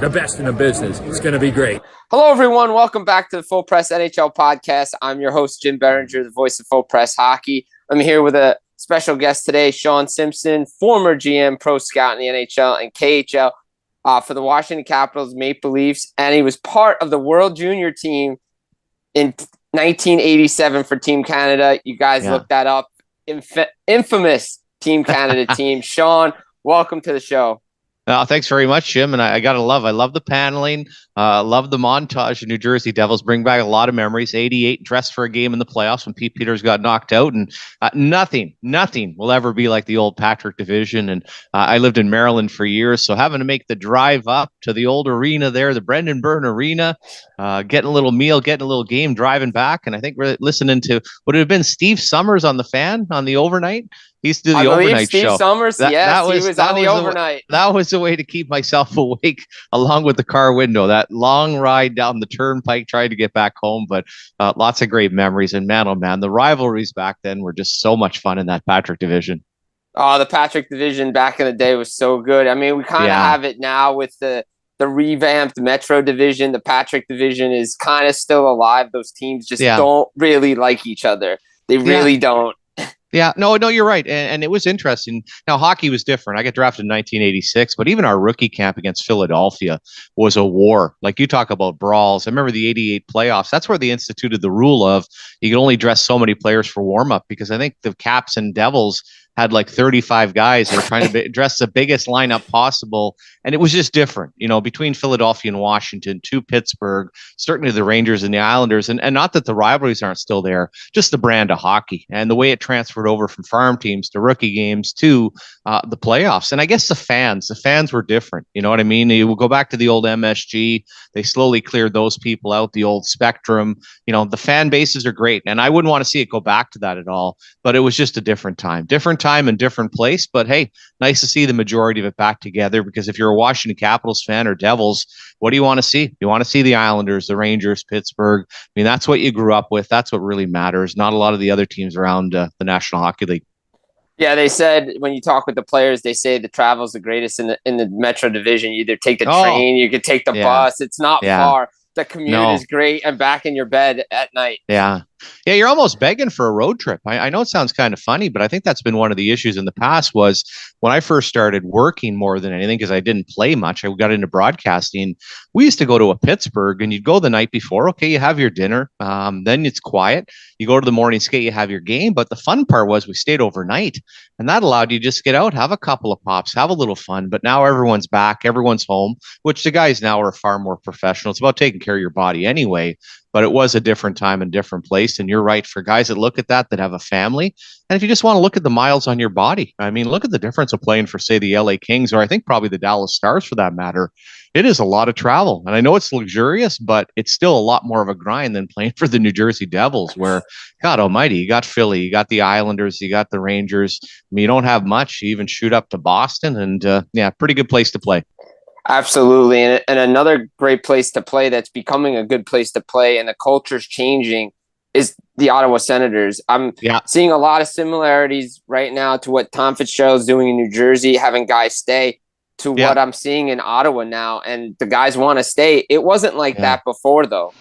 the best in the business. It's going to be great. Hello, everyone. Welcome back to the Full Press NHL podcast. I'm your host, Jim Biringer, the voice of Full Press Hockey. I'm here with a special guest today, Shawn Simpson, former GM, pro scout in the NHL and KHL for the Washington Capitals Maple Leafs. And he was part of the World Junior team in 1987 for Team Canada. You guys look that up. Infamous Team Canada team. Shawn, welcome to the show. Thanks very much, Jim. And I love the paneling. Love the montage of New Jersey Devils. Bring back a lot of memories. 88, dressed for a game in the playoffs when Pete Peters got knocked out. And nothing will ever be like the old Patrick division. And I lived in Maryland for years. So having to make the drive up to the old arena there, the Brendan Byrne Arena, getting a little meal, getting a little game, driving back. And I think we're listening to, would it have been Steve Summers on the fan on the overnight? He used to do the overnight Steve show. Summers, he was on the overnight. That was the way to keep myself awake along with the car window. That long ride down the turnpike trying to get back home. But lots of great memories. And man, oh man, the rivalries back then were just so much fun in that Patrick division. Oh, the Patrick division back in the day was so good. I mean, we kind of have it now with the revamped Metro division. The Patrick division is kind of still alive. Those teams just don't really like each other. They really don't. Yeah, no, you're right. And it was interesting. Now, hockey was different. I got drafted in 1986, but even our rookie camp against Philadelphia was a war. Like you talk about brawls. I remember the 88 playoffs. That's where they instituted the rule of you can only dress so many players for warm-up, because I think the Caps and Devils had like 35 guys that were trying to dress the biggest lineup possible. And it was just different, between Philadelphia and Washington to Pittsburgh, certainly the Rangers and the Islanders. And not that the rivalries aren't still there, just the brand of hockey and the way it transferred over from farm teams to rookie games to the playoffs. And I guess the fans were different. You know what I mean? You will go back to the old MSG. They slowly cleared those people out, the old Spectrum. The fan bases are great. And I wouldn't want to see it go back to that at all. But it was just a different time and different place. But hey, nice to see the majority of it back together, because if you're a Washington Capitals fan or Devils, what do you want to see? You want to see the Islanders, the Rangers, Pittsburgh. I mean, that's what you grew up with. That's what really matters. Not a lot of the other teams around the National Hockey League. Yeah, they said when you talk with the players, they say the travel is the greatest in the Metro division. You either take the train, you could take the bus. It's not far. The commute is great, and back in your bed at night. Yeah, you're almost begging for a road trip. I know it sounds kind of funny, but I think that's been one of the issues in the past was when I first started working more than anything, because I didn't play much. I got into broadcasting. We used to go to a Pittsburgh, and you'd go the night before. Okay, you have your dinner. Then it's quiet. You go to the morning skate, you have your game. But the fun part was we stayed overnight, and that allowed you to just get out, have a couple of pops, have a little fun. But now everyone's back, everyone's home, which the guys now are far more professional. It's about taking care of your body anyway. But it was a different time and different place. And you're right, for guys that look at that have a family. And if you just want to look at the miles on your body, I mean, look at the difference of playing for, say, the LA Kings, or I think probably the Dallas Stars for that matter. It is a lot of travel. And I know it's luxurious, but it's still a lot more of a grind than playing for the New Jersey Devils, where, God almighty, you got Philly, you got the Islanders, you got the Rangers. I mean, you don't have much. You even shoot up to Boston, and pretty good place to play. Absolutely. And another great place to play that's becoming a good place to play, and the culture's changing, is the Ottawa Senators. I'm seeing a lot of similarities right now to what Tom Fitzgerald's doing in New Jersey, having guys stay, to what I'm seeing in Ottawa now. And the guys want to stay. It wasn't like that before, though.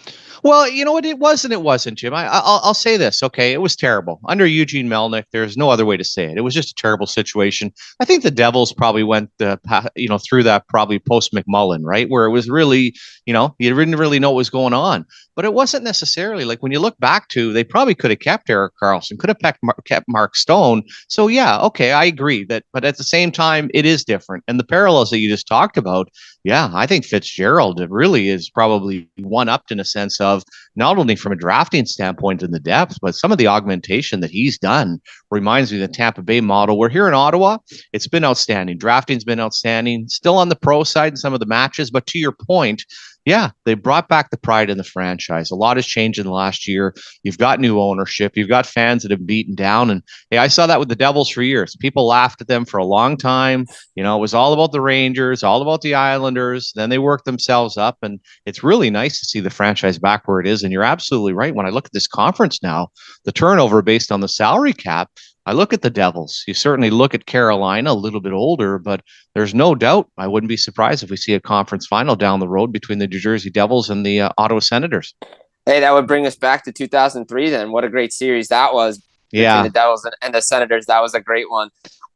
Well, you know what? It wasn't, Jim. I'll say this. Okay, it was terrible. Under Eugene Melnyk, there's no other way to say it. It was just a terrible situation. I think the Devils probably went, through that probably post-McMullen, right? Where it was really, you didn't really know what was going on. But it wasn't necessarily, like, when you look back to, they probably could have kept Erik Karlsson, could have kept Mark Stone. So, okay, I agree that. But at the same time, it is different. And the parallels that you just talked about, I think Fitzgerald really is probably one-upped in a sense of not only from a drafting standpoint in the depth, but some of the augmentation that he's done reminds me of the Tampa Bay model. We're here in Ottawa. It's been outstanding. Drafting's been outstanding. Still on the pro side in some of the matches. But to your point, they brought back the pride in the franchise. A lot has changed in the last year. You've got new ownership. You've got fans that have beaten down. And I saw that with the Devils for years. People laughed at them for a long time. It was all about the Rangers, all about the Islanders. Then they worked themselves up. And it's really nice to see the franchise back where it is. And you're absolutely right. When I look at this conference now, the turnover based on the salary cap, I look at the Devils. You certainly look at Carolina, a little bit older, but there's no doubt I wouldn't be surprised if we see a conference final down the road between the New Jersey Devils and the Ottawa Senators. Hey, that would bring us back to 2003 then. What a great series that was between the Devils and the Senators. That was a great one.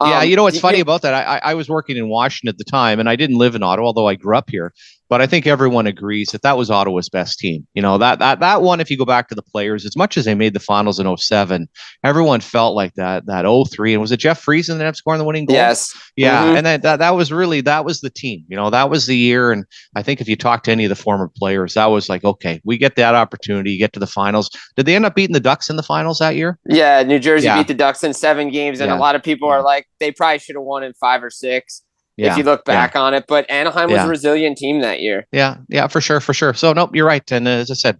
Yeah, you know what's funny about that? I was working in Washington at the time, and I didn't live in Ottawa, although I grew up here. But I think everyone agrees that was Ottawa's best team. You know, that one, if you go back to the players, as much as they made the finals in 07, everyone felt like that 03. And was it Jeff Friesen that ended up scoring the winning goal? Yes. Yeah. Mm-hmm. And that was the team. You know, that was the year. And I think if you talk to any of the former players, that was like, okay, we get that opportunity, get to the finals. Did they end up beating the Ducks in the finals that year? Yeah, New Jersey beat the Ducks in 7 games. And a lot of people are like, they probably should have won in 5 or 6. If you look back on it, but Anaheim was a resilient team that year. Yeah, for sure. So, nope, you're right. And as I said,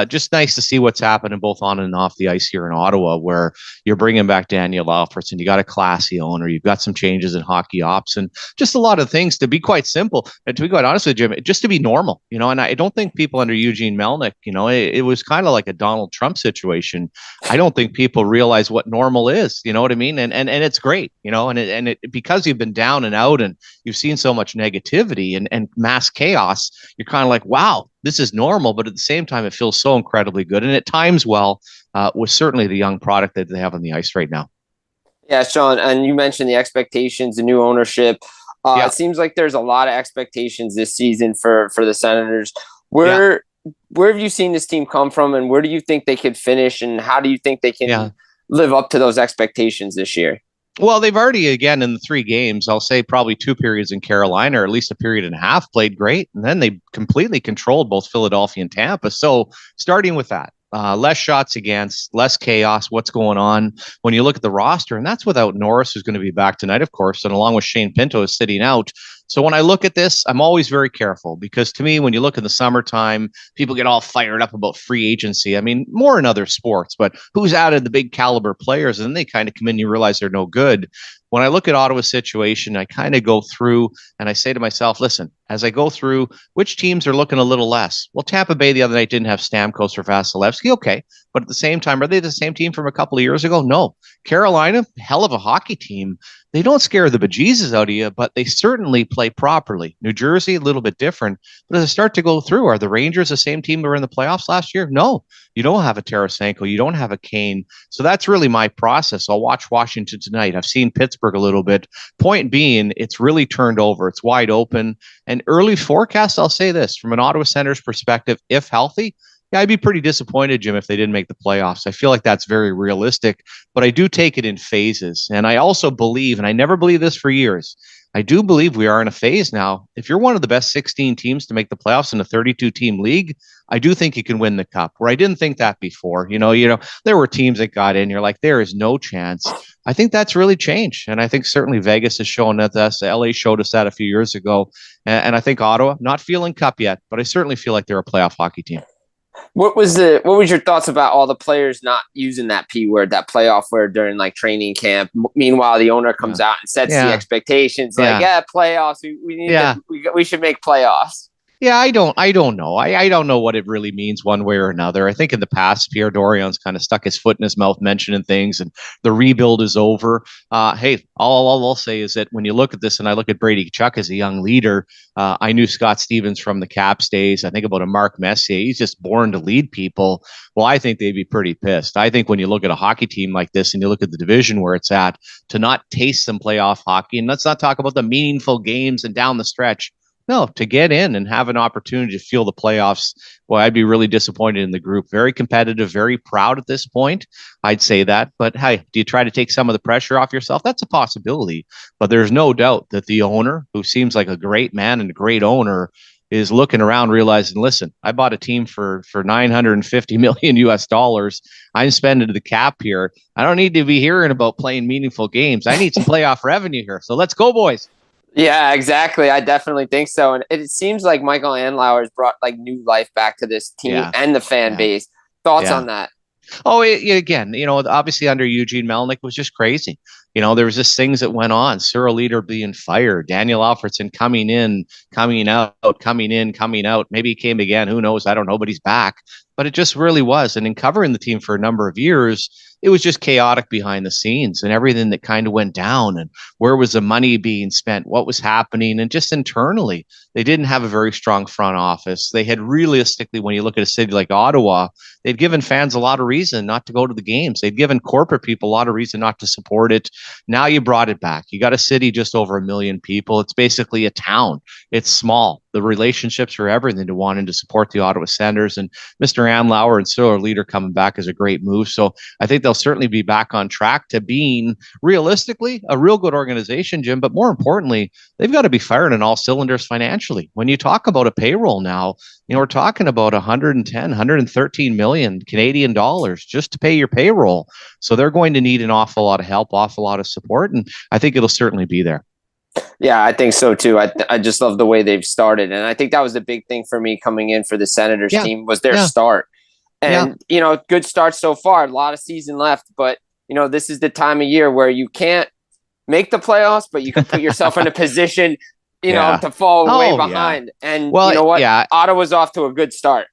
just nice to see what's happening both on and off the ice here in Ottawa, where you're bringing back Daniel Alfredson. You got a classy owner. You've got some changes in hockey ops and just a lot of things to be quite simple. And to be quite honest with you, Jim, just to be normal, you know, and I don't think people under Eugene Melnyk, you know, it was kind of like a Donald Trump situation. I don't think people realize what normal is, you know what I mean? And it's great, you know, and it because you've been down and out and you've seen so much negativity and mass chaos, you're kind of like, wow, this is normal. But at the same time, it feels so incredibly good. And at times, with certainly the young product that they have on the ice right now. Yeah, Shawn, and you mentioned the expectations, the new ownership. It seems like there's a lot of expectations this season for the Senators. Where have you seen this team come from, and where do you think they could finish, and how do you think they can live up to those expectations this year? Well, they've already, again, in the 3 games, I'll say probably 2 periods in Carolina, or at least a period and a half, played great. And then they completely controlled both Philadelphia and Tampa. So starting with that, less shots against, less chaos, what's going on when you look at the roster. And that's without Norris, who's going to be back tonight, of course, and along with Shane Pinto is sitting out. So when I look at this, I'm always very careful because to me, when you look in the summertime, people get all fired up about free agency. I mean, more in other sports, but who's added the big caliber players? And then they kind of come in, and you realize they're no good. When I look at Ottawa's situation, I kind of go through and I say to myself, listen, as I go through, which teams are looking a little less? Well, Tampa Bay the other night didn't have Stamkos or Vasilevsky. Okay. But at the same time, are they the same team from a couple of years ago? No. Carolina, hell of a hockey team. They don't scare the bejesus out of you, but they certainly play properly. New Jersey, a little bit different. But as I start to go through, are the Rangers the same team that were in the playoffs last year? No. You don't have a Tarasenko. You don't have a Kane. So that's really my process. I'll watch Washington tonight. I've seen Pittsburgh a little bit. Point being, it's really turned over. It's wide open. And early forecast, I'll say this, from an Ottawa Senators perspective, if healthy, yeah, I'd be pretty disappointed, Jim, if they didn't make the playoffs. I feel like that's very realistic, but I do take it in phases. And I also believe, and I never believed this for years, I do believe we are in a phase now. If you're one of the best 16 teams to make the playoffs in a 32-team league, I do think you can win the cup, where I didn't think that before. You know, there were teams that got in. You're like, there is no chance. I think that's really changed. And I think certainly Vegas has shown that us. LA showed us that a few years ago. And I think Ottawa, not feeling cup yet, but I certainly feel like they're a playoff hockey team. What was your thoughts about all the players not using that P word, that playoff word during like training camp? Meanwhile, the owner comes out and sets the expectations like, playoffs. We should make playoffs. Yeah, I don't know. I don't know what it really means one way or another. I think in the past, Pierre Dorian's kind of stuck his foot in his mouth mentioning things and the rebuild is over. Hey, all I'll say is that when you look at this and I look at Brady Tkachuk as a young leader, I knew Scott Stevens from the Caps days. I think about a Mark Messier. He's just born to lead people. Well, I think they'd be pretty pissed. I think when you look at a hockey team like this and you look at the division where it's at, to not taste some playoff hockey, and let's not talk about the meaningful games and down the stretch. No, to get in and have an opportunity to feel the playoffs, well, I'd be really disappointed in the group. Very competitive, very proud at this point. I'd say that. But hey, do you try to take some of the pressure off yourself? That's a possibility. But there's no doubt that the owner, who seems like a great man and a great owner, is looking around realizing, listen, I bought a team for $950 million US. I'm spending the cap here. I don't need to be hearing about playing meaningful games. I need some playoff revenue here. So let's go, boys. Yeah, exactly. I definitely think so. And it seems like Michael Andlauer has brought like new life back to this team and the fan base. Thoughts on that? Oh, again, obviously under Eugene Melnyk was just crazy. There was just things that went on. Cyril Leader being fired, Daniel Alfredson coming in, coming out, coming in, coming out. Maybe he came again. Who knows? I don't know, but he's back. but it just really was. And in covering the team for a number of years, it was just chaotic behind the scenes and everything that kind of went down, and where was the money being spent, what was happening, and just internally, they didn't have a very strong front office. They had realistically, when you look at a city like Ottawa, they'd given fans a lot of reason not to go to the games. They'd given corporate people a lot of reason not to support it. Now you brought it back. You got a city just over 1 million people. It's basically a town. It's small. The relationships are everything to wanting to support the Ottawa Senators. And Mr. Anlauer and still our leader coming back is a great move. So I think they'll certainly be back on track to being realistically a real good organization, Jim. But more importantly, they've got to be firing on all cylinders financially. When you talk about a payroll now, we're talking about 110, 113 million Canadian dollars just to pay your payroll. So they're going to need an awful lot of help, awful lot of support. And I think it'll certainly be there. Yeah, I think so too. I just love the way they've started. And I think that was the big thing for me coming in for the Senators team was their start. And, good start so far, a lot of season left. But, this is the time of year where you can't make the playoffs, but you can put yourself in a position, to fall way behind. And you know what? Ottawa's off to a good start.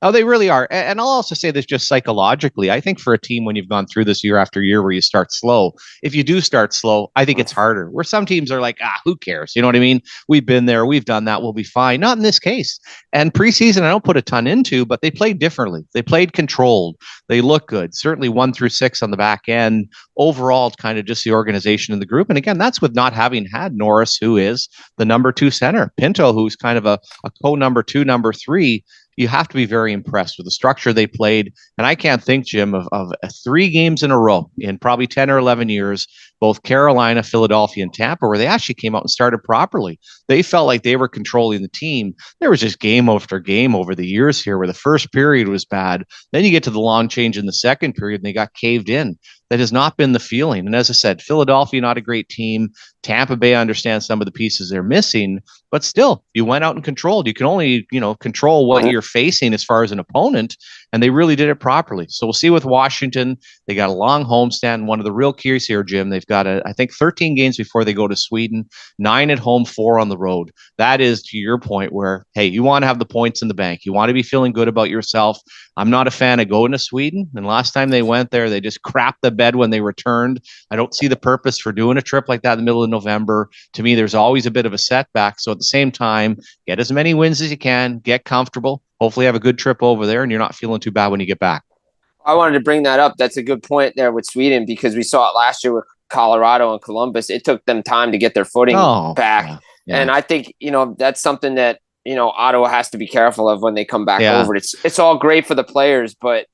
Oh, they really are. And I'll also say this just psychologically. I think for a team, when you've gone through this year after year where you start slow, if you do start slow, I think it's harder. Where some teams are like, who cares? You know what I mean? We've been there. We've done that. We'll be fine. Not in this case. And preseason, I don't put a ton into, but they played differently. They played controlled. They look good. Certainly 1 through 6 on the back end. Overall, kind of just the organization in the group. And again, that's with not having had Norris, who is the number 2 center, Pinto, who's kind of a co-number 2, number 3. You have to be very impressed with the structure they played. And I can't think, Jim, of 3 games in a row in probably 10 or 11 years, both Carolina, Philadelphia, and Tampa, where they actually came out and started properly. They felt like they were controlling the team. There was just game after game over the years here where the first period was bad. Then you get to the long change in the second period and they got caved in. That has not been the feeling. And as I said, Philadelphia, not a great team. Tampa Bay, understands some of the pieces they're missing, but still, you went out and controlled. You can only, control what you're facing as far as an opponent, and they really did it properly. So we'll see with Washington. They got a long homestand. One of the real keys here, Jim, they've got, I think, 13 games before they go to Sweden, 9 at home, 4 on the road. That is, to your point, where, hey, you want to have the points in the bank. You want to be feeling good about yourself. I'm not a fan of going to Sweden. And last time they went there, they just crapped the bed when they returned. I don't see the purpose for doing a trip like that in the middle of November. To me, there's always a bit of a setback. So at the same time, get as many wins as you can, get comfortable, hopefully have a good trip over there, and you're not feeling too bad when you get back. I wanted to bring that up. That's a good point there with Sweden, because we saw it last year with Colorado and Columbus. It took them time to get their footing back. Yeah. And I think, that's something that, Ottawa has to be careful of when they come back over. It's all great for the players, but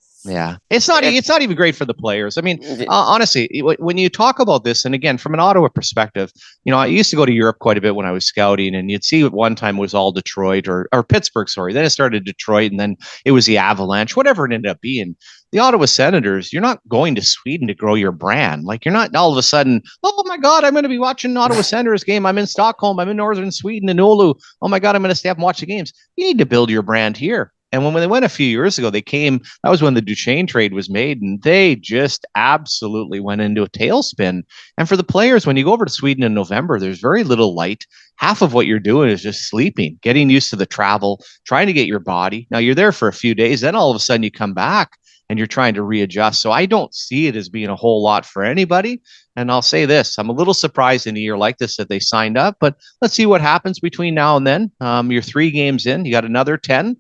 it's not even great for the players. I mean, honestly, when you talk about this, and again, from an Ottawa perspective, I used to go to Europe quite a bit when I was scouting, and you'd see at one time it was all Detroit or Pittsburgh, sorry. Then it started Detroit, and then it was the Avalanche, whatever it ended up being. The Ottawa Senators, you're not going to Sweden to grow your brand. Like, you're not all of a sudden, oh my God, I'm going to be watching an Ottawa Senators game. I'm in Stockholm. I'm in northern Sweden in Oulu. Oh my God, I'm going to stay up and watch the games. You need to build your brand here. And when they went a few years ago, they came, that was when the Duchesne trade was made, and they just absolutely went into a tailspin. And for the players, when you go over to Sweden in November, there's very little light. Half of what you're doing is just sleeping, getting used to the travel, trying to get your body. Now you're there for a few days, then all of a sudden you come back and you're trying to readjust. So I don't see it as being a whole lot for anybody. And I'll say this, I'm a little surprised in a year like this that they signed up, but let's see what happens between now and then. You're 3 games in, you got another 10.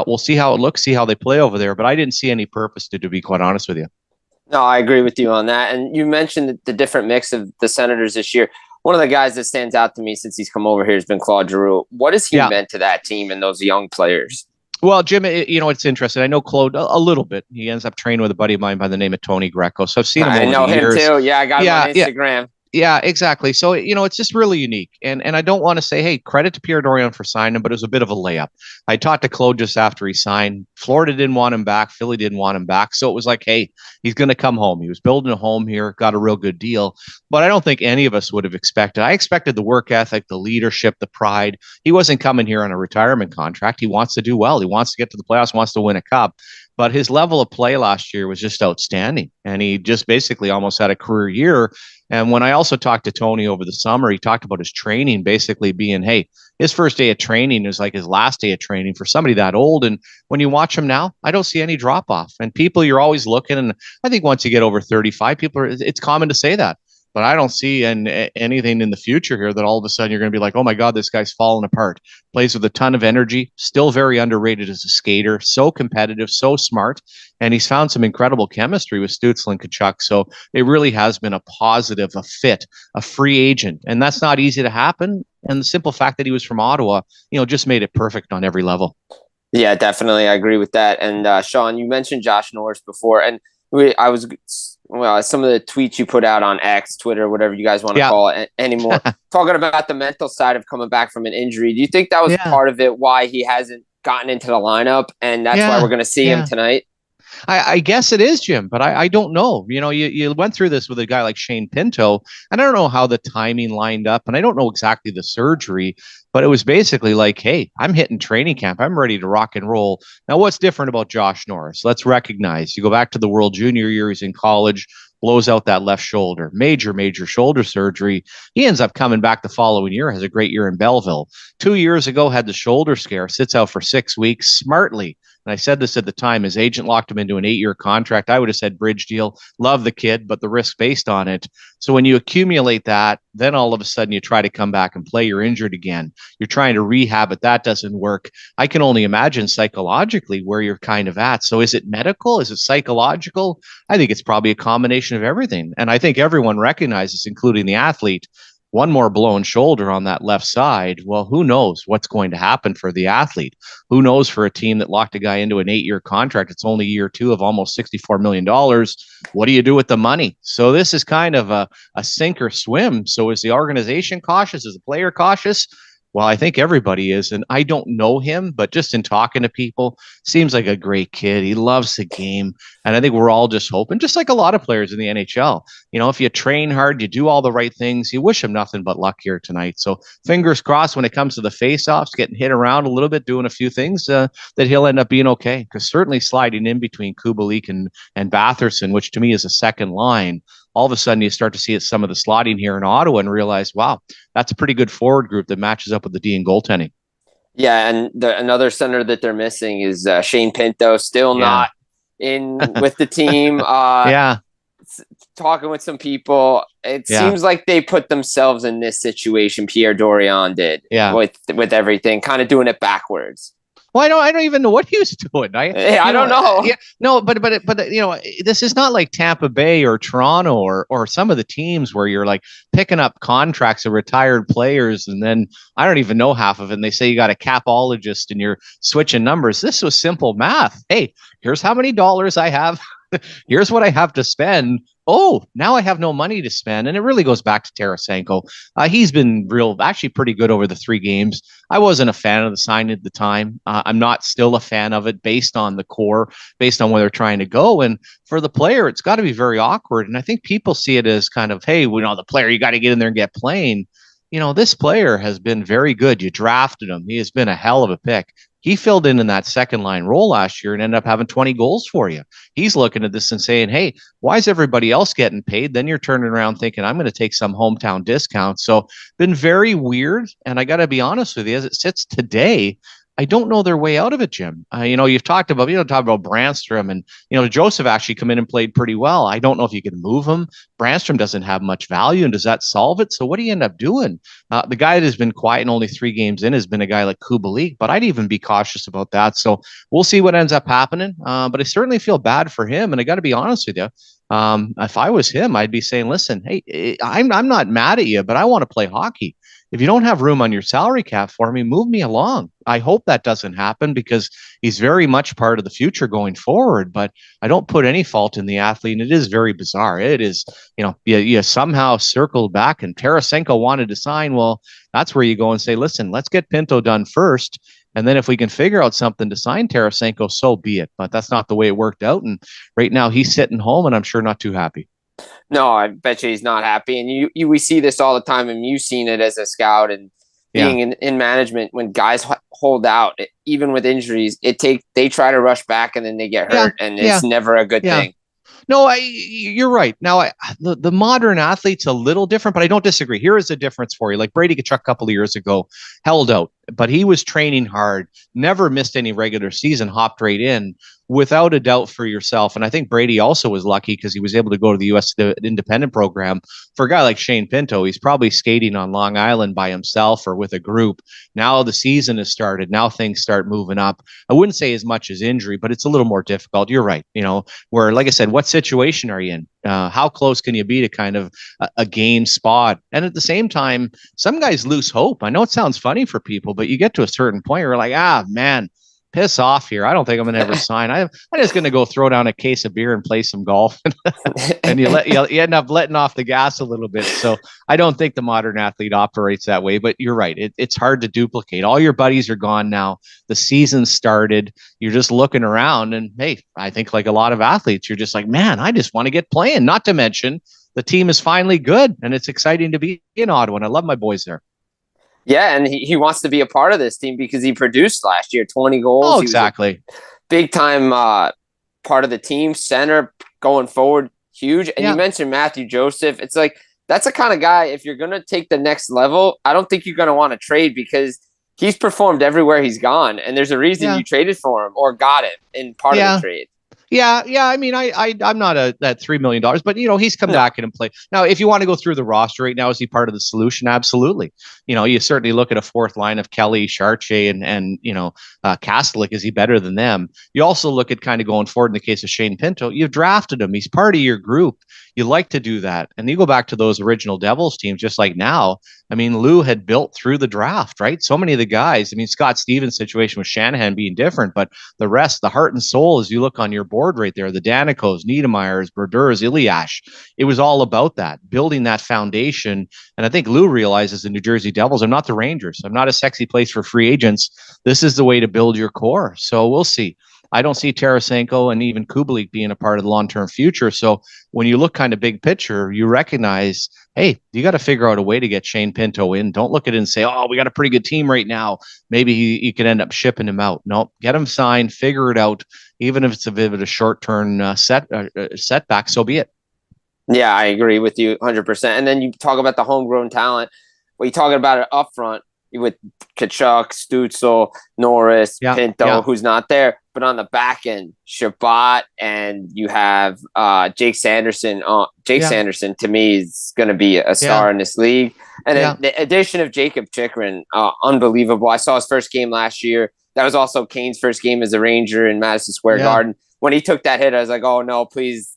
We'll see how it looks, see how they play over there. But I didn't see any purpose to be quite honest with you. No, I agree with you on that. And you mentioned the different mix of the Senators this year. One of the guys that stands out to me since he's come over here has been Claude Giroux. What has he meant to that team and those young players? Well, Jim, it's interesting. I know Claude a little bit. He ends up training with a buddy of mine by the name of Tony Greco. So I've seen him over the years. I know him too. Yeah, I got him on Instagram. Yeah, exactly. So, it's just really unique. And I don't want to say, hey, credit to Pierre Dorion for signing him, but it was a bit of a layup. I talked to Claude just after he signed. Florida didn't want him back. Philly didn't want him back. So it was like, hey, he's going to come home. He was building a home here, got a real good deal. But I don't think any of us would have expected. I expected the work ethic, the leadership, the pride. He wasn't coming here on a retirement contract. He wants to do well. He wants to get to the playoffs, wants to win a cup. but his level of play last year was just outstanding. And he just basically almost had a career year. And when I also talked to Tony over the summer, he talked about his training basically being, hey, his first day of training is like his last day of training for somebody that old. And when you watch him now, I don't see any drop off. And people, you're always looking. And I think once you get over 35, it's common to say that. But I don't see anything in the future here that all of a sudden you're going to be like, oh my God, this guy's falling apart. Plays with a ton of energy, still very underrated as a skater, so competitive, so smart. And he's found some incredible chemistry with Stützle and Tkachuk. So it really has been a positive, a fit, a free agent. And that's not easy to happen. And the simple fact that he was from Ottawa, just made it perfect on every level. Yeah, definitely. I agree with that. And Shawn, you mentioned Josh Norris before. And some of the tweets you put out on X, Twitter, whatever you guys want to call it anymore, talking about the mental side of coming back from an injury. Do you think that was part of it, why he hasn't gotten into the lineup, and that's why we're going to see him tonight? I guess it is, Jim, but I don't know. You went through this with a guy like Shane Pinto, and I don't know how the timing lined up, and I don't know exactly the surgery, but it was basically like, hey, I'm hitting training camp. I'm ready to rock and roll. Now, what's different about Josh Norris? Let's recognize, you go back to the World Junior years in college, blows out that left shoulder, major shoulder surgery. He ends up coming back the following year, has a great year in Belleville. 2 years ago, had the shoulder scare, sits out for 6 weeks smartly. And I said this at the time, his agent locked him into an 8-year contract. I would have said bridge deal, love the kid, but the risk based on it. So when you accumulate that, then all of a sudden you try to come back and play, you're injured again. You're trying to rehab it. That doesn't work. I can only imagine psychologically where you're kind of at. So is it medical? Is it psychological? I think it's probably a combination of everything. And I think everyone recognizes, including the athlete, one more blown shoulder on that left side. Well, who knows what's going to happen for the athlete? Who knows for a team that locked a guy into an 8-year contract? It's only year 2 of almost $64 million. What do you do with the money? So this is kind of a sink or swim. So is the organization cautious? Is the player cautious? Well, I think everybody is. And I don't know him, but just in talking to people, seems like a great kid. He loves the game. And I think we're all just hoping, just like a lot of players in the NHL, if you train hard, you do all the right things, you wish him nothing but luck here tonight. So fingers crossed when it comes to the faceoffs, getting hit around a little bit, doing a few things, that he'll end up being okay. Because certainly sliding in between Kubalik and Batherson, which to me is a second line, all of a sudden you start to see some of the slotting here in Ottawa and realize, wow, that's a pretty good forward group that matches up with the D in goaltending. Yeah, and another center that they're missing is Shane Pinto, still not in with the team. Talking with some people, it seems like they put themselves in this situation. Pierre Dorion did with everything, kind of doing it backwards. Well, I don't even know what he was doing. I don't know. Yeah, no, but this is not like Tampa Bay or Toronto or some of the teams where you're like picking up contracts of retired players, and then I don't even know half of it. And they say you got a capologist and you're switching numbers. This was simple math. Hey, here's how many dollars I have. Here's what I have to spend. Oh, now I have no money to spend. And it really goes back to Tarasenko. He's been actually pretty good over the 3 games. I wasn't a fan of the sign at the time. I'm not still a fan of it based on the core, based on where they're trying to go. And for the player, it's got to be very awkward. And I think people see it as kind of, hey, the player, you got to get in there and get playing. This player has been very good. You drafted him. He has been a hell of a pick. He filled in that second line role last year and ended up having 20 goals for you. He's looking at this and saying, hey, why is everybody else getting paid? Then you're turning around thinking, I'm going to take some hometown discount. So been very weird. And I got to be honest with you, as it sits today, I don't know their way out of it, Jim. You've talked about, Brandstrom and, Joseph actually come in and played pretty well. I don't know if you can move him. Brandstrom doesn't have much value. And does that solve it? So what do you end up doing? The guy that has been quiet and only 3 games in has been a guy like Kubalik, but I'd even be cautious about that. So we'll see what ends up happening. But I certainly feel bad for him. And I got to be honest with you. If I was him, I'd be saying, listen, hey, I'm not mad at you, but I want to play hockey. If you don't have room on your salary cap for me, move me along. I hope that doesn't happen because he's very much part of the future going forward, but I don't put any fault in the athlete. And it is very bizarre. It is, you somehow circled back and Tarasenko wanted to sign. Well, that's where you go and say, listen, let's get Pinto done first. And then if we can figure out something to sign Tarasenko, so be it. But that's not the way it worked out. And right now he's sitting home and I'm sure not too happy. No, I bet you he's not happy. And we see this all the time, and you've seen it as a scout. And being in management, when guys hold out, even with injuries, they try to rush back and then they get hurt, and it's never a good thing. No, you're right. Now, the modern athlete's a little different, but I don't disagree. Here is a difference for you. Like Brady Tkachuk a couple of years ago held out, but he was training hard, never missed any regular season, hopped right in without a doubt for yourself. And I think Brady also was lucky because he was able to go to the U.S. independent program. For a guy like Shane Pinto, he's probably skating on Long Island by himself or with a group. Now the season has started. Now things start moving up. I wouldn't say as much as injury, but it's a little more difficult. You're right. Where, like I said, what situation are you in? How close can you be to kind of a game spot? And at the same time, some guys lose hope. I know it sounds funny for people, but you get to a certain point where you're like, man, piss off here. I don't think I'm going to ever sign. I'm just going to go throw down a case of beer and play some golf. And you end up letting off the gas a little bit. So I don't think the modern athlete operates that way, but you're right. It's hard to duplicate. All your buddies are gone now. The season started. You're just looking around, and hey, I think like a lot of athletes, you're just like, man, I just want to get playing. Not to mention the team is finally good, and it's exciting to be in Ottawa, and I love my boys there. Yeah, and he wants to be a part of this team because he produced last year 20 goals. Oh, exactly. Big time part of the team, center going forward, huge. And you mentioned Matthew Joseph. It's like that's the kind of guy, if you're going to take the next level, I don't think you're going to want to trade because he's performed everywhere he's gone. And there's a reason you traded for him or got him in part of the trade. Yeah. I mean, I'm not that $3 million, but he's come back and play. Now, if you want to go through the roster right now, is he part of the solution? Absolutely. You certainly look at a fourth line of Kelly, Chartier, and Kastelic. Is he better than them? You also look at kind of going forward in the case of Shane Pinto. You've drafted him. He's part of your group. You like to do that. And you go back to those original Devils teams, just like now. I mean, Lou had built through the draft, right? So many of the guys, I mean, Scott Stevens' situation with Shanahan being different, but the rest, the heart and soul, as you look on your board right there, the Danikos, Niedermeyers, Brodeurs, Iliash, it was all about that, building that foundation. And I think Lou realizes the New Jersey Devils are not the Rangers. I'm not a sexy place for free agents. This is the way to build your core. So we'll see. I don't see Tarasenko and even Kubalik being a part of the long-term future. So when you look kind of big picture, you recognize, hey, you got to figure out a way to get Shane Pinto in. Don't look at it and say, oh, we got a pretty good team right now. Maybe you could end up shipping him out. No, get him signed, figure it out. Even if it's a bit of a short-term setback, so be it. Yeah, I agree with you 100%. And then you talk about the homegrown talent. Well, you're talking about it up front with Tkachuk, Stützle, Norris, Pinto, who's not there. But on the back end, Shabbat, and you have Jake Sanderson. Sanderson, to me, is going to be a star in this league. And then the addition of Jacob Chikrin, unbelievable. I saw his first game last year. That was also Kane's first game as a Ranger in Madison Square Garden. When he took that hit, I was like, oh, no, please,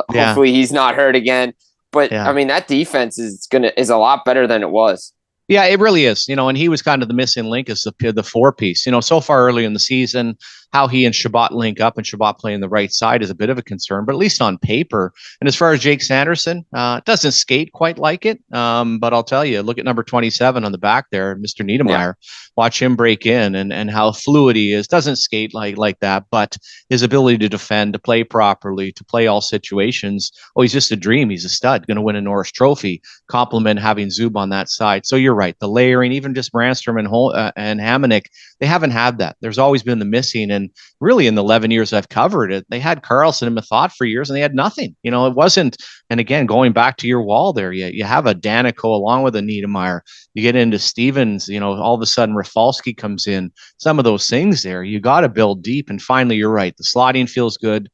hopefully he's not hurt again. But, I mean, that defense is a lot better than it was. Yeah, it really is. And he was kind of the missing link as the four piece. So far early in the season, how he and Shabbat link up and Shabbat playing the right side is a bit of a concern, but at least on paper. And as far as Jake Sanderson, doesn't skate quite like it. But I'll tell you, look at number 27 on the back there, Mr. Niedermeyer. Watch him break in and how fluid he is. Doesn't skate like that, but his ability to defend, to play properly, to play all situations. Oh, he's just a dream. He's a stud. Going to win a Norris Trophy. Compliment having Zub on that side. So you're right. The layering, even just Brandstrom and Hamonic, they haven't had that. There's always been the missing. And really, in the 11 years I've covered it, they had Carlson and Mathot for years, and they had nothing. It wasn't. And again, going back to your wall there, you have a Danico along with a Niedermeyer. You get into Stevens, all of a sudden Rafalski comes in. Some of those things there, you got to build deep. And finally, you're right. The slotting feels good.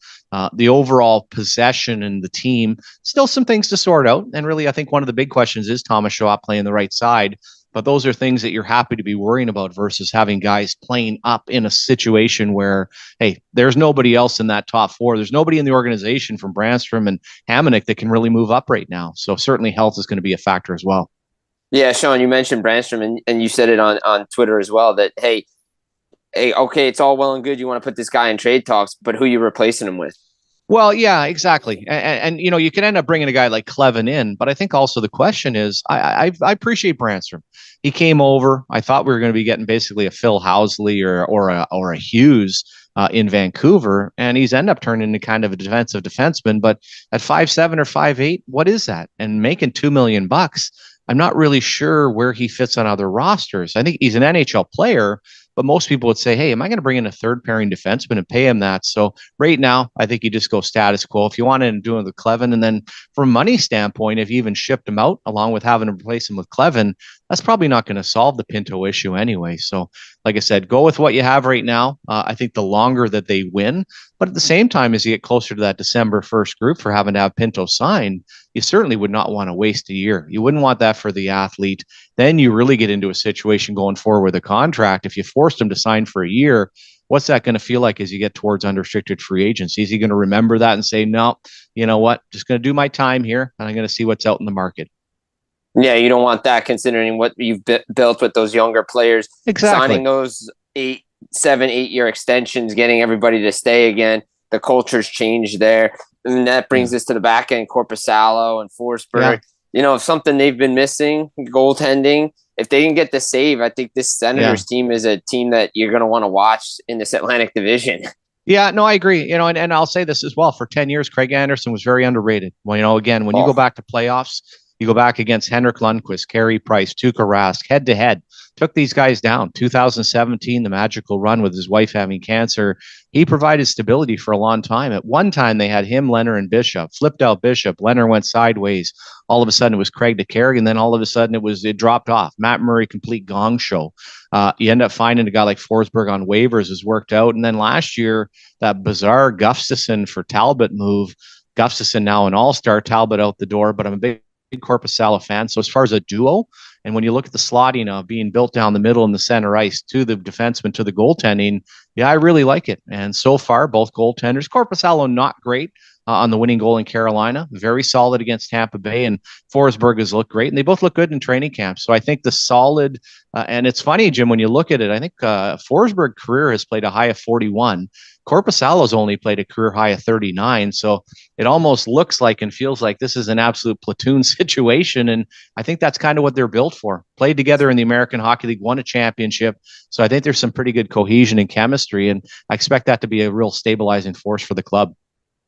The overall possession and the team, still some things to sort out. And really, I think one of the big questions is Thomas Shabbat playing the right side. But those are things that you're happy to be worrying about versus having guys playing up in a situation where, hey, there's nobody else in that top four. There's nobody in the organization from Brandstrom and Hamonic that can really move up right now. So certainly health is going to be a factor as well. Yeah, Shawn, you mentioned Brandstrom and you said it on Twitter as well that, hey, okay, it's all well and good. You want to put this guy in trade talks, but who are you replacing him with? Well, yeah, exactly. And you can end up bringing a guy like Clevin in, but I think also the question is, I appreciate Brandstrom. He came over. I thought we were going to be getting basically a Phil Housley or a Hughes in Vancouver, and he's ended up turning into kind of a defensive defenseman. But at 5'7" or 5'8", what is that? And making $2 million, I'm not really sure where he fits on other rosters. I think he's an NHL player, but most people would say, hey, am I going to bring in a third pairing defenseman and pay him that? So right now, I think you just go status quo. If you wanted to do it with Clevin, and then from a money standpoint, if you even shipped him out along with having to replace him with Clevin, that's probably not going to solve the Pinto issue anyway. So like I said, go with what you have right now. I think the longer that they win, but at the same time, as you get closer to that December 1st group for having to have Pinto signed, you certainly would not want to waste a year. You wouldn't want that for the athlete. Then you really get into a situation going forward with a contract. If you forced him to sign for a year, what's that going to feel like as you get towards unrestricted free agency? Is he going to remember that and say, no, you know what, just going to do my time here and I'm going to see what's out in the market? Yeah, you don't want that considering what you've built with those younger players. Exactly. Signing those 8 year extensions, getting everybody to stay again. The culture's changed there. And that brings us to the back end, Korpisalo and Forsberg. Yeah. If something they've been missing, goaltending, if they can get the save, I think this Senators team is a team that you're going to want to watch in this Atlantic Division. Yeah, no, I agree. And I'll say this as well. For 10 years, Craig Anderson was very underrated. Well, again, when you go back to playoffs, you go back against Henrik Lundqvist, Carey Price, Tuukka Rask, head-to-head, took these guys down. 2017, the magical run with his wife having cancer, he provided stability for a long time. At one time, they had him, Leonard, and Bishop. Flipped out Bishop. Leonard went sideways. All of a sudden, it was Craig to Carey, and then all of a sudden, it dropped off. Matt Murray, complete gong show. You end up finding a guy like Forsberg on waivers has worked out. And then last year, that bizarre Gustafsson for Talbot move. Gustafsson now an all-star, Talbot out the door, but I'm a big Korpisalo fan. So as far as a duo, and when you look at the slotting of being built down the middle in the center ice to the defenseman to the goaltending, yeah, I really like it. And so far, both goaltenders, Korpisalo not great on the winning goal in Carolina, very solid against Tampa Bay, and Forsberg has looked great, and they both look good in training camp. So I think the solid, and it's funny, Jim, when you look at it, I think Forsberg career has played a high of 41. Korpisalo's only played a career high of 39. So it almost looks like and feels like this is an absolute platoon situation. And I think that's kind of what they're built for. Played together in the American Hockey League, won a championship. So I think there's some pretty good cohesion and chemistry. And I expect that to be a real stabilizing force for the club.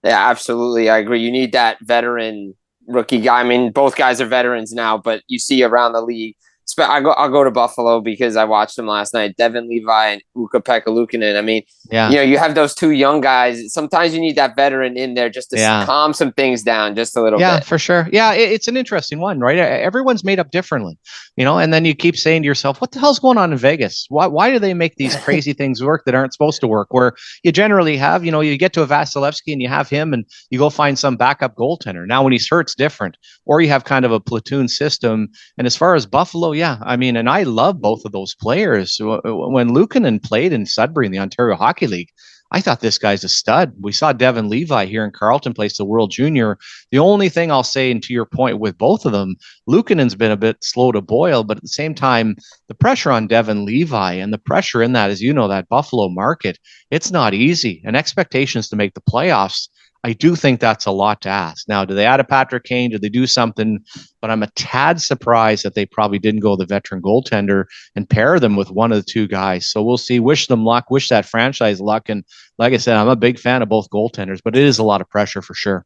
Yeah, absolutely. I agree. You need that veteran rookie guy. I mean, both guys are veterans now, but you see around the league. I'll go to Buffalo because I watched them last night. Devin Levi and Ukko-Pekka Luukkonen. I mean, you have those two young guys. Sometimes you need that veteran in there just to calm some things down just a little bit. Yeah, for sure. Yeah, it's an interesting one, right? Everyone's made up differently, and then you keep saying to yourself, what the hell's going on in Vegas? Why do they make these crazy things work that aren't supposed to work? Where you generally have, you get to a Vasilevsky and you have him and you go find some backup goaltender. Now, when he's hurt, it's different. Or you have kind of a platoon system. And as far as Buffalo, I mean, and I love both of those players. When Luukkonen played in Sudbury in the Ontario Hockey League, I thought this guy's a stud. We saw Devin Levi here in Carleton place the World Junior. The only thing I'll say, and to your point with both of them, Luukkonen's been a bit slow to boil, but at the same time, the pressure on Devin Levi and the pressure in that, as you know, that Buffalo market, it's not easy. And expectations to make the playoffs, I do think that's a lot to ask. Now, do they add a Patrick Kane? Do they do something? But I'm a tad surprised that they probably didn't go the veteran goaltender and pair them with one of the two guys. So we'll see. Wish them luck. Wish that franchise luck. And like I said, I'm a big fan of both goaltenders, but it is a lot of pressure for sure.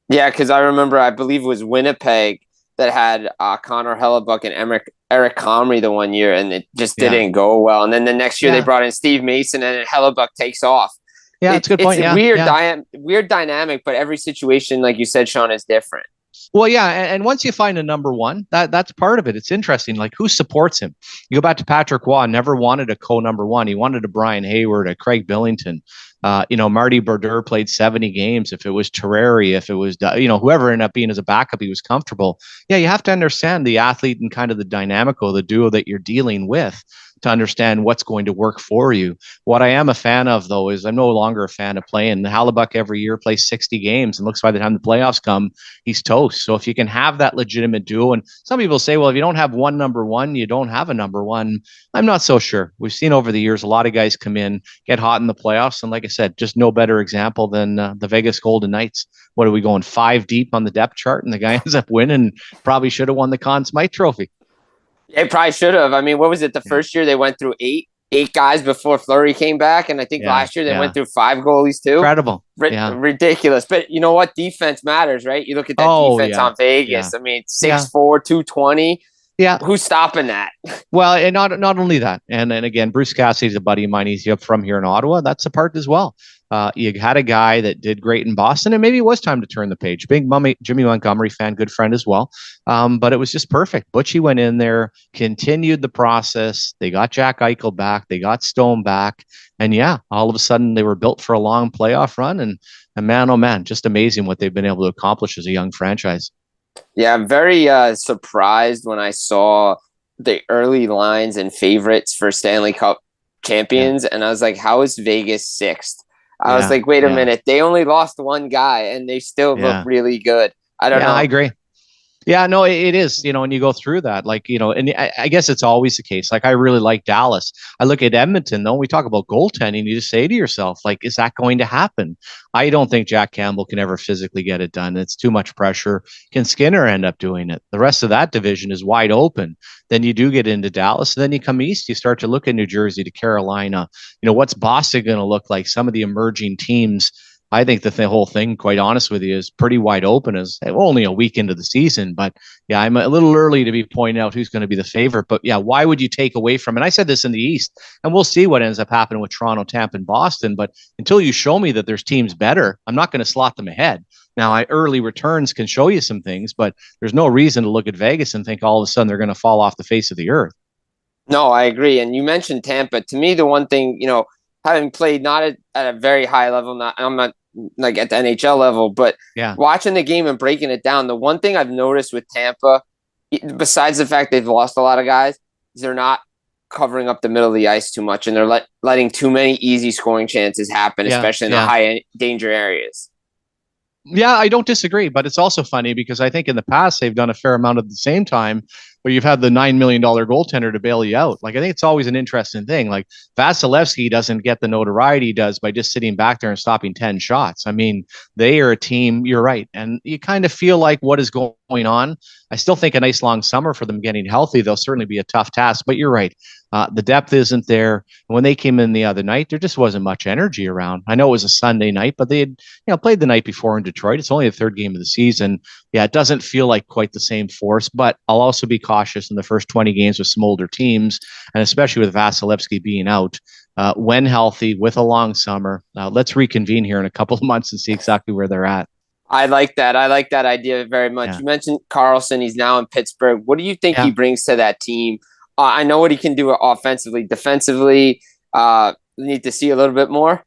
Yeah, because I remember, I believe it was Winnipeg that had Connor Hellebuck and Eric Comrie the one year, and it just didn't go well. And then the next year they brought in Steve Mason, and Hellebuck takes off. Yeah, that's a good point. It's a weird dynamic, but every situation, like you said, Shawn, is different. Well, yeah, and once you find a number one, that's part of it. It's interesting, like who supports him. You go back to Patrick Waugh, never wanted a co-number one. He wanted a Brian Hayward, a Craig Billington. Marty Brodeur played 70 games. If it was Terreri, if it was, whoever ended up being as a backup, he was comfortable. Yeah, you have to understand the athlete and kind of the dynamical, the duo that you're dealing with, to understand what's going to work for you. What I am a fan of, though, is I'm no longer a fan of playing. Hellebuck every year plays 60 games and looks by the time the playoffs come, he's toast. So if you can have that legitimate duo, and some people say, well, if you don't have one number one, you don't have a number one. I'm not so sure. We've seen over the years a lot of guys come in, get hot in the playoffs, and like I said, just no better example than the Vegas Golden Knights. What are we going 5 deep on the depth chart, and the guy ends up winning? Probably should have won the Conn Smythe Trophy. They probably should have. I mean, what was it? The first year they went through eight guys before Fleury came back, and I think last year they went through 5 goalies too. Incredible, ridiculous. But you know what? Defense matters, right? You look at that defense on Vegas. I mean, 6'4", 220. Yeah. Who's stopping that? Well, and not only that, and again, Bruce Cassidy's a buddy of mine. He's up from here in Ottawa. That's a part as well. You had a guy that did great in Boston, and maybe it was time to turn the page. Big Jimmy Montgomery fan, good friend as well. But it was just perfect. Butchie went in there, continued the process. They got Jack Eichel back. They got Stone back. And yeah, all of a sudden they were built for a long playoff run. And man, oh man, just amazing what they've been able to accomplish as a young franchise. Yeah, I'm very surprised when I saw the early lines and favorites for Stanley Cup champions. And I was like, how is Vegas sixth? I was like, wait a minute. They only lost one guy and they still look really good. I don't know. I agree. Yeah, no, it is, when you go through that, and I guess it's always the case. Like, I really like Dallas. I look at Edmonton, though, we talk about goaltending, you just say to yourself, like, is that going to happen? I don't think Jack Campbell can ever physically get it done. It's too much pressure. Can Skinner end up doing it? The rest of that division is wide open. Then you do get into Dallas, and then you come east, you start to look at New Jersey to Carolina. What's Boston going to look like? Some of the emerging teams. I think the whole thing, quite honest with you, is pretty wide open as only a week into the season. But yeah, I'm a little early to be pointing out who's going to be the favorite. But yeah, why would you take away from it? I said this in the East, and we'll see what ends up happening with Toronto, Tampa, and Boston. But until you show me that there's teams better, I'm not going to slot them ahead. Now, early returns can show you some things, but there's no reason to look at Vegas and think all of a sudden they're going to fall off the face of the earth. No, I agree. And you mentioned Tampa. To me, the one thing, having played not at a very high level, I'm not like at the NHL level, but watching the game and breaking it down, the one thing I've noticed with Tampa, besides the fact they've lost a lot of guys, is they're not covering up the middle of the ice too much, and they're letting too many easy scoring chances happen, especially in the high danger areas. Yeah, I don't disagree, but it's also funny because I think in the past they've done a fair amount at the same time where you've had the $9 million goaltender to bail you out. Like, I think it's always an interesting thing. Like, Vasilevsky doesn't get the notoriety he does by just sitting back there and stopping 10 shots. I mean, they are a team, you're right. And you kind of feel like what is going on. I still think a nice long summer for them getting healthy, they'll certainly be a tough task, but you're right. The depth isn't there. When they came in the other night, there just wasn't much energy around. I know it was a Sunday night, but they had played the night before in Detroit. It's only the third game of the season. Yeah, it doesn't feel like quite the same force, but I'll also be cautious in the first 20 games with some older teams, and especially with Vasilevsky being out. When healthy, with a long summer, let's reconvene here in a couple of months and see exactly where they're at. I like that. I like that idea very much. Yeah. You mentioned Karlsson. He's now in Pittsburgh. What do you think he brings to that team? I know what he can do offensively. Defensively, need to see a little bit more.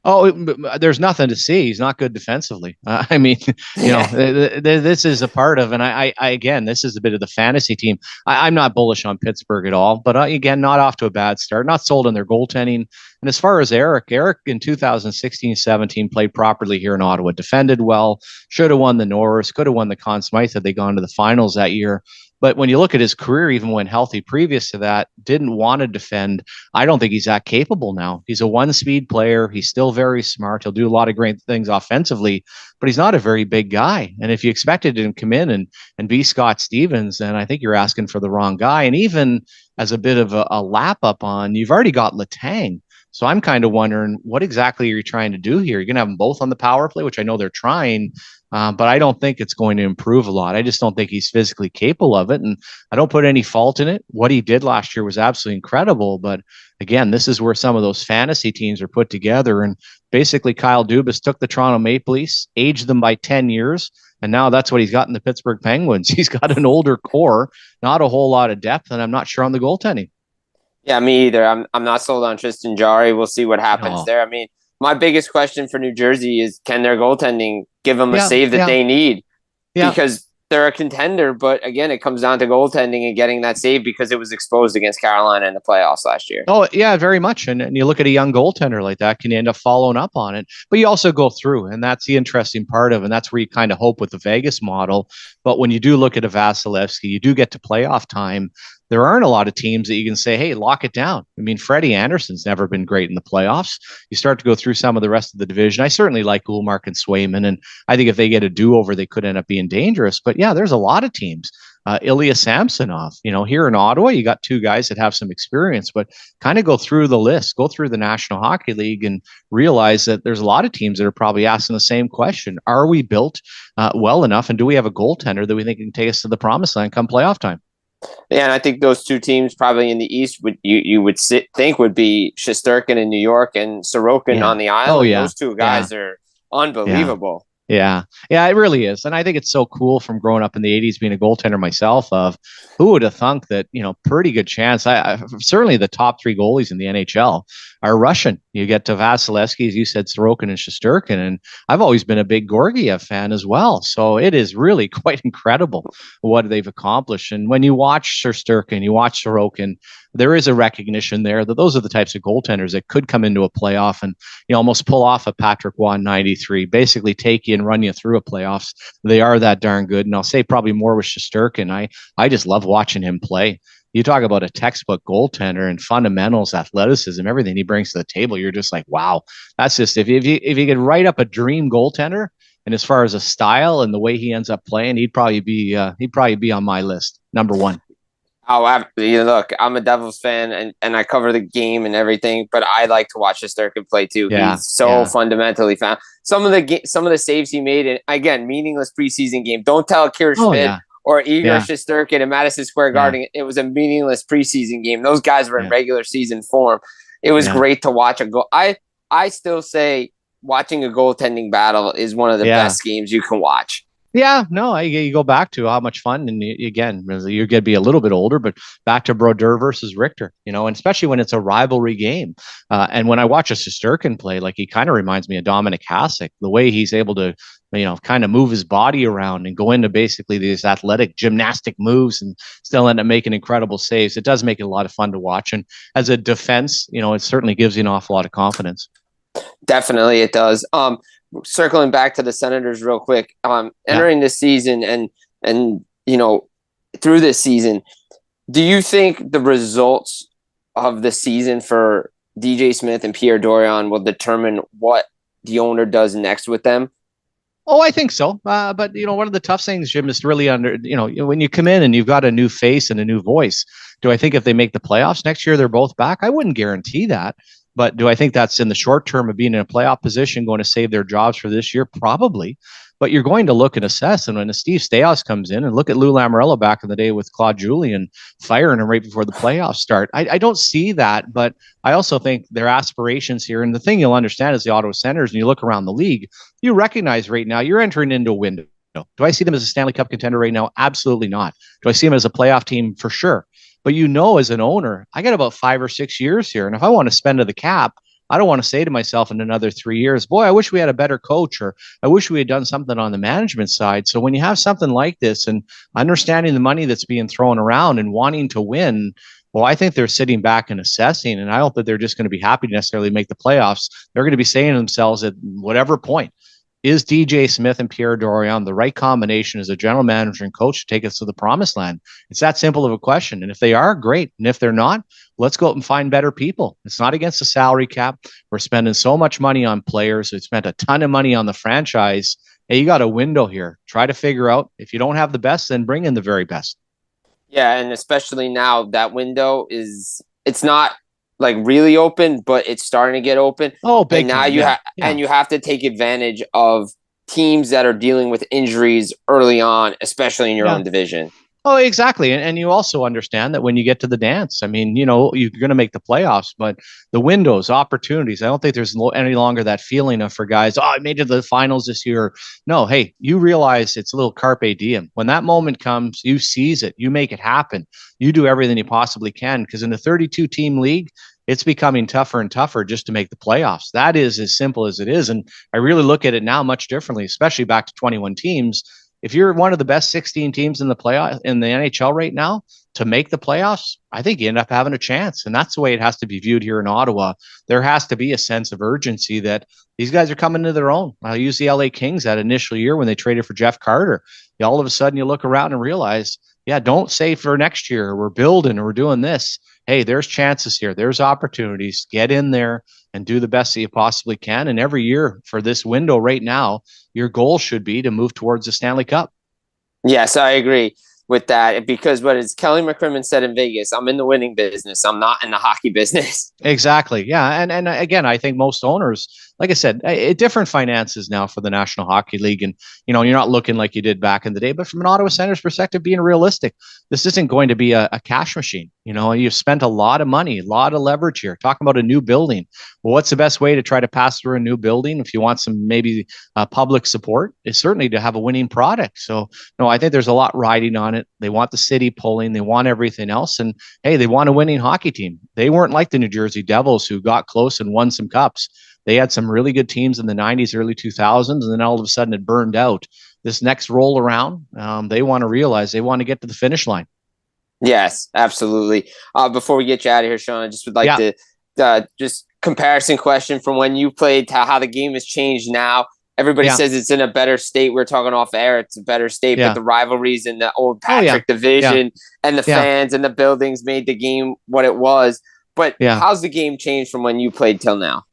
Oh, there's nothing to see. He's not good defensively. I mean, this is a part of, and I again, this is a bit of the fantasy team. I'm not bullish on Pittsburgh at all, but again, not off to a bad start. Not sold on their goaltending. And as far as Eric in 2016-17 played properly here in Ottawa, defended well, should have won the Norris, could have won the Conn Smythe had they gone to the finals that year. But when you look at his career, even when healthy previous to that, didn't want to defend. I don't think he's that capable now. He's a one-speed player. He's still very smart. He'll do a lot of great things offensively, but he's not a very big guy. And if you expected him to come in and be Scott Stevens, then I think you're asking for the wrong guy. And even as a bit of a lap up on, you've already got Letang. So I'm kind of wondering, what exactly are you trying to do here? You're going to have them both on the power play, which I know they're trying, but I don't think it's going to improve a lot. I just don't think he's physically capable of it, and I don't put any fault in it. What he did last year was absolutely incredible, but again, this is where some of those fantasy teams are put together, and basically Kyle Dubas took the Toronto Maple Leafs, aged them by 10 years, and now that's what he's got in the Pittsburgh Penguins. He's got an older core, not a whole lot of depth, and I'm not sure on the goaltending. Yeah, me either. I'm not sold on Tristan Jarry. We'll see what happens there. I mean, my biggest question for New Jersey is, can their goaltending give them a save that they need? Because they're a contender, but again, it comes down to goaltending and getting that save because it was exposed against Carolina in the playoffs last year. Oh, yeah, very much. And you look at a young goaltender like that, can you end up following up on it? But you also go through, and that's the interesting part of, and that's where you kind of hope with the Vegas model. But when you do look at a Vasilevsky, you do get to playoff time. There aren't a lot of teams that you can say, hey, lock it down. I mean, Freddie Anderson's never been great in the playoffs. You start to go through some of the rest of the division. I certainly like Ullmark and Swayman, and I think if they get a do-over, they could end up being dangerous. But yeah, there's a lot of teams. Ilya Samsonov, here in Ottawa, you got two guys that have some experience, but kind of go through the list, go through the National Hockey League and realize that there's a lot of teams that are probably asking the same question. Are we built well enough, and do we have a goaltender that we think can take us to the promised land come playoff time? Yeah, and I think those two teams probably in the East think would be Shesterkin in New York and Sorokin Yeah. on the Oh island. yeah. Those two Yeah. guys are Yeah. unbelievable. Yeah. Yeah, it really is. And I think it's so cool from growing up in the 80s being a goaltender myself of who would have thunk that, pretty good chance. Certainly the top three goalies in the NHL are Russian. You get to Vasilevsky, as you said, Sorokin and Shesterkin. And I've always been a big Georgiev fan as well. So it is really quite incredible what they've accomplished. And when you watch Shesterkin, you watch Sorokin, there is a recognition there that those are the types of goaltenders that could come into a playoff and almost pull off a Patrick Waugh 93, basically take you and run you through a playoffs. They are that darn good. And I'll say probably more with Shesterkin. I just love watching him play. You talk about a textbook goaltender and fundamentals, athleticism, everything he brings to the table. You're just like, wow, that's just if you could write up a dream goaltender, and as far as a style and the way he ends up playing, he'd probably be on my list, number one. Oh, look, I'm a Devils fan and I cover the game and everything, but I like to watch Shesterkin play too. Yeah, He's so fundamentally found. Some of the saves he made, and again, meaningless preseason game. Don't tell Kier Schmidt or Igor Shesterkin in Madison Square Garden it was a meaningless preseason game. Those guys were in regular season form. It was great to watch a goal. I still say watching a goaltending battle is one of the best games you can watch. Yeah, no, you go back to how much fun, and again, you're going to be a little bit older, but back to Brodeur versus Richter, and especially when it's a rivalry game. And when I watch a Shesterkin play, like he kind of reminds me of Dominic Hasek, the way he's able to, kind of move his body around and go into basically these athletic gymnastic moves and still end up making incredible saves. It does make it a lot of fun to watch. And as a defense, it certainly gives you an awful lot of confidence. Definitely it does. Circling back to the Senators real quick, entering this season and through this season, do you think the results of the season for DJ Smith and Pierre Dorion will determine what the owner does next with them? Oh, I think so. But one of the tough things, Jim, is really when you come in and you've got a new face and a new voice. Do I think if they make the playoffs next year, they're both back? I wouldn't guarantee that. But do I think that's in the short term of being in a playoff position going to save their jobs for this year? Probably. But you're going to look and assess. And when Steve Staios comes in and look at Lou Lamoriello back in the day with Claude Julien firing him right before the playoffs start, I don't see that. But I also think their aspirations here, and the thing you'll understand is the Ottawa Senators, and you look around the league, you recognize right now you're entering into a window. Do I see them as a Stanley Cup contender right now? Absolutely not. Do I see them as a playoff team? For sure. But as an owner, I got about 5 or 6 years here. And if I want to spend to the cap, I don't want to say to myself in another 3 years, boy, I wish we had a better coach, or I wish we had done something on the management side. So when you have something like this and understanding the money that's being thrown around and wanting to win, well, I think they're sitting back and assessing. And I hope that they're just going to be happy to necessarily make the playoffs. They're going to be saying to themselves at whatever point, is DJ Smith and Pierre Dorion the right combination as a general manager and coach to take us to the promised land? It's that simple of a question. And if they are, great. And if they're not, let's go out and find better people. It's not against the salary cap. We're spending so much money on players. We spent a ton of money on the franchise. Hey, you got a window here. Try to figure out, if you don't have the best, then bring in the very best. Yeah, and especially now that window it's not like really open, but it's starting to get open. Oh, big and now time. And you have to take advantage of teams that are dealing with injuries early on, especially in your own division. Oh, exactly. And you also understand that when you get to the dance, I mean, you're going to make the playoffs, but the windows, opportunities, I don't think there's any longer that feeling of for guys, I made it to the finals this year. No, hey, you realize it's a little carpe diem. When that moment comes, you seize it, you make it happen. You do everything you possibly can, because in the 32 team league, it's becoming tougher and tougher just to make the playoffs. That is as simple as it is. And I really look at it now much differently, especially back to 21 teams. If you're one of the best 16 teams in the playoff in the NHL right now to make the playoffs, I think you end up having a chance. And that's the way it has to be viewed here in Ottawa. There has to be a sense of urgency that these guys are coming to their own. I'll use the LA Kings that initial year when they traded for Jeff Carter. All of a sudden you look around and realize, don't say for next year, we're building or we're doing this. Hey, there's chances here. There's opportunities. Get in there and do the best that you possibly can. And every year for this window right now, your goal should be to move towards the Stanley Cup. Yes, I agree. with that, because what is Kelly McCrimmon said in Vegas, I'm in the winning business. I'm not in the hockey business. Exactly. Yeah. And again, I think most owners, like I said, different finances now for the National Hockey League. And, you're not looking like you did back in the day, but from an Ottawa Senators perspective, being realistic, this isn't going to be a cash machine. You've spent a lot of money, a lot of leverage here, talking about a new building. Well, what's the best way to try to pass through a new building? If you want some maybe public support, is certainly to have a winning product. So, no, I think there's a lot riding on it. They want the city pulling, they want everything else. And hey, they want a winning hockey team. They weren't like the New Jersey Devils, who got close and won some cups. They had some really good teams in the 90s, early 2000s, and then all of a sudden it burned out. This next roll around, they want to realize they want to get to the finish line. Yes, absolutely. Before we get you out of here, Shawn, I just would like to just comparison question from when you played to how the game has changed now. Everybody says it's in a better state. We're talking off air. It's a better state, but the rivalries in the old Patrick division and the fans and the buildings made the game what it was. But how's the game changed from when you played till now?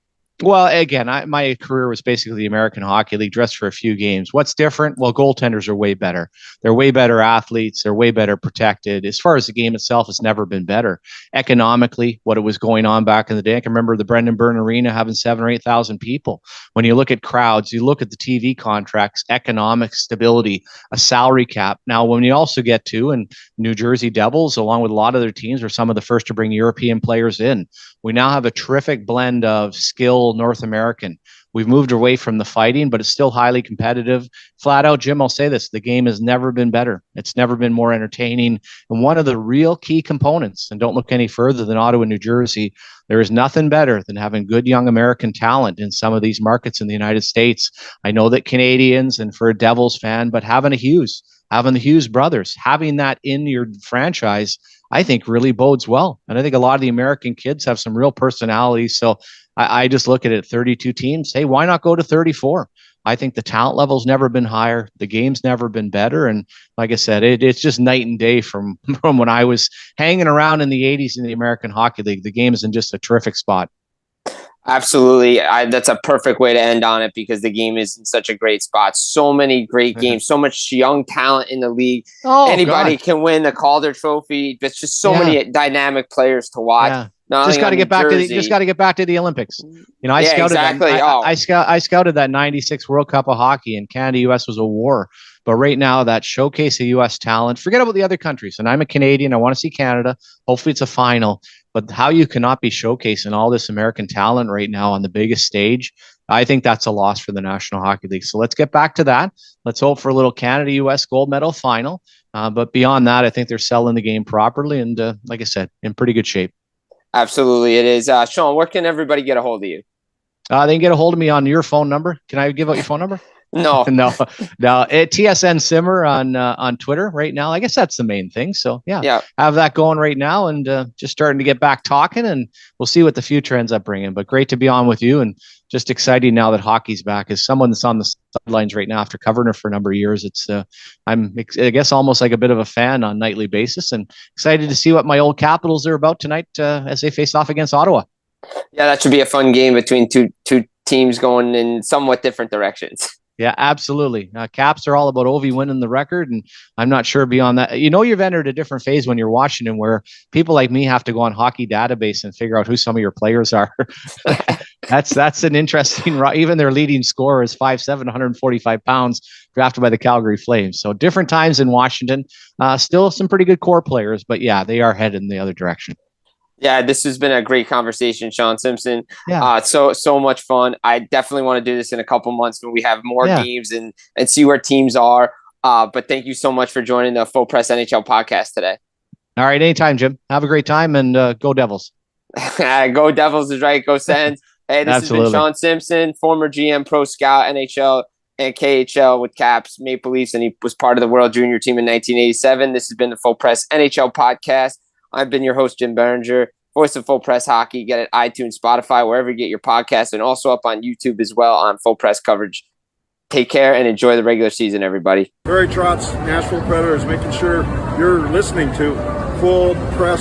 Well, again, my career was basically the American Hockey League, dressed for a few games. What's different? Well, goaltenders are way better. They're way better athletes. They're way better protected. As far as the game itself, it's never been better. Economically, what it was going on back in the day, I can remember the Brendan Byrne Arena having 7,000 or 8,000 people. When you look at crowds, you look at the TV contracts, economic stability, a salary cap. Now, when you also get to, and New Jersey Devils, along with a lot of their teams, were some of the first to bring European players in. We now have a terrific blend of skill, North American. We've moved away from the fighting, but it's still highly competitive. Flat out, Jim, I'll say this, the game has never been better. It's never been more entertaining. And one of the real key components, and don't look any further than Ottawa, New Jersey, there is nothing better than having good young American talent in some of these markets in the United States. I know that Canadians, and for a Devils fan, but having the Hughes brothers, having that in your franchise, I think really bodes well. And I think a lot of the American kids have some real personalities. So I just look at it, 32 teams. Hey, why not go to 34? I think the talent level's never been higher. The game's never been better. And like I said, it's just night and day from when I was hanging around in the 80s in the American Hockey League. The game is in just a terrific spot. Absolutely. That's a perfect way to end on it, because the game is in such a great spot. So many great games, so much young talent in the league. Anybody can win the Calder Trophy. There's just so many dynamic players to watch. Just got to get back to the Olympics. I scouted I scouted that 96 World Cup of hockey, and Canada US was a war. But right now, that showcase of US talent, forget about the other countries. And I'm a Canadian. I want to see Canada. Hopefully it's a final. But how you cannot be showcasing all this American talent right now on the biggest stage, I think that's a loss for the National Hockey League. So let's get back to that. Let's hope for a little Canada-US gold medal final. But beyond that, I think they're selling the game properly. And like I said, in pretty good shape. Absolutely, it is. Shawn, where can everybody get a hold of you? They can get a hold of me on your phone number. Can I give out your phone number? No. No. TSN Simmer on Twitter right now. I guess that's the main thing. So have that going right now, and just starting to get back talking, and we'll see what the future ends up bringing. But great to be on with you, and just exciting now that hockey's back. As someone that's on the sidelines right now after covering it for a number of years, it's I guess almost like a bit of a fan on a nightly basis, and excited to see what my old Capitals are about tonight as they face off against Ottawa. Yeah, that should be a fun game between two teams going in somewhat different directions. Yeah, absolutely. Caps are all about Ovi winning the record, and I'm not sure beyond that. You've entered a different phase when you're watching them, where people like me have to go on Hockey Database and figure out who some of your players are. That's an interesting. Even their leading scorer is 5'7", 145 pounds, drafted by the Calgary Flames. So different times in Washington. Still some pretty good core players, but yeah, they are headed in the other direction. Yeah, this has been a great conversation, Shawn Simpson. Yeah. So much fun. I definitely want to do this in a couple months when we have more games and see where teams are. But thank you so much for joining the Full Press NHL podcast today. All right, anytime, Jim. Have a great time, and go Devils. Go Devils is right. Go Sens. Hey, this has been Shawn Simpson, former GM, pro scout, NHL and KHL with Caps, Maple Leafs, and he was part of the World Junior team in 1987. This has been the Full Press NHL podcast. I've been your host, Jim Biringer, voice of Full Press Hockey. Get it iTunes, Spotify, wherever you get your podcasts, and also up on YouTube as well on Full Press coverage. Take care and enjoy the regular season, everybody. Barry Trotz, Nashville Predators, making sure you're listening to Full Press